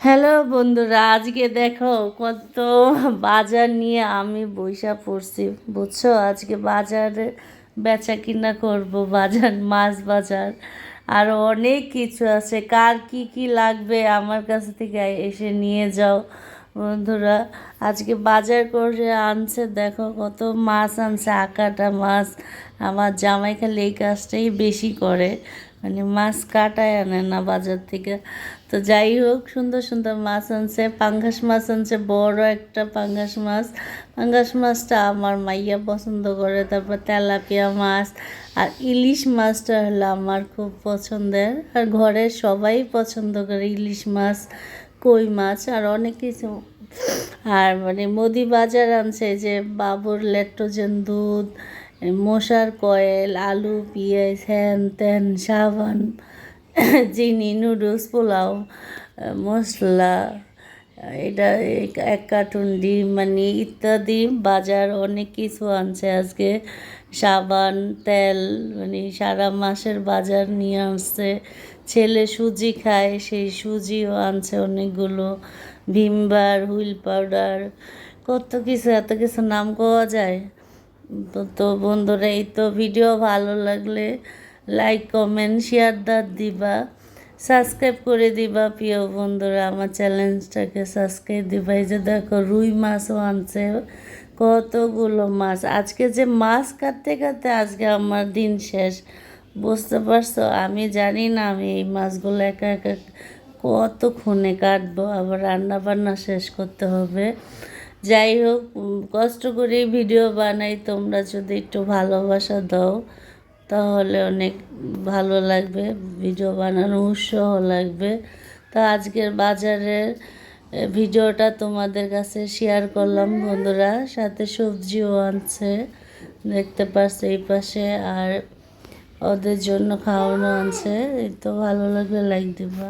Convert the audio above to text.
Hello বন্ধুরা, আজকে দেখো কত বাজার নিয়ে আমি বইসা পড়ছি। বুঝছো, আজকে বাজারে বেচা কিনা করব, বাজার মাছ বাজার আরও অনেক কিছু আছে। কার কি কি লাগবে আমার কাছ থেকে এসে নিয়ে যাও বন্ধুরা। আজকে বাজার করে আনছে, দেখো কত মাছ আনছে, আকাটা মাছ। আমার জামাই খালি এই কাজটাই বেশি করে, মানে মাছ কাটায় আনে না বাজার থেকে। তো যাই হোক, সুন্দর সুন্দর মাছ আনছে, পাঙ্গাস মাছ আনছে, বড় একটা পাঙ্গাস মাছ। পাঙ্গাস মাছটা আমার মাইয়া পছন্দ করে। তারপর তেলাপিয়া মাছ আর ইলিশ মাছটা হলো আমার খুব পছন্দের, আর ঘরের সবাই পছন্দ করে ইলিশ মাছ, কই মাছ আর অনেক কিছু। আর মানে মুদি বাজার আনছে যে বাবুর ল্যাকটোজেন দুধ, মশার কয়েল, আলু পেঁয়াজ, হ্যান ত্যান, সাবান, চিনি, নুডলস, পোলাও মশলা, এটা এক কার্টুন ডিম, মানে ইত্যাদি বাজার অনেক কিছু আনছে আজকে। সাবান, তেল, মানে সারা মাসের বাজার নিয়ে আসছে। ছেলে সুজি খায়, সেই সুজিও আনছে অনেকগুলো। ভিমবার, হুইল পাউডার, কত কিছু, এত কিছু নাম পাওয়া যায়। তো বন্ধুরা, এই তো ভিডিও ভালো লাগলে লাইক কমেন্ট শেয়ার দিবা, সাবস্ক্রাইব করে দিবা প্রিয় বন্ধুরা, আমার চ্যানেলটাকে সাবস্ক্রাইব দিবা। এই যে দেখো রুই মাছও আনছে, কতগুলো মাছ। আজকে যে মাছ কাটতে কাটতে আজকে আমার দিন শেষ, বুঝতে পারছো? আমি জানি না আমি এই মাছগুলো একা একা কতক্ষণে কাটবো, আবার রান্না বান্না শেষ করতে হবে। যাই হোক, কষ্ট করে ভিডিও বানাই, তোমরা যদি একটু ভালোবাসা দাও তাহলে অনেক ভালো লাগবে, ভিডিও বানানো উৎসাহ লাগবে। তো আজকের বাজারের ভিডিওটা তোমাদের কাছে শেয়ার করলাম বন্ধুরা। সাথে সবজিও আনছে, দেখতে পাচ্ছি এই পাশে, আর ওদের জন্য খাওয়ানো আনছে। এই তো ভালো লাগলে লাইক দিবা।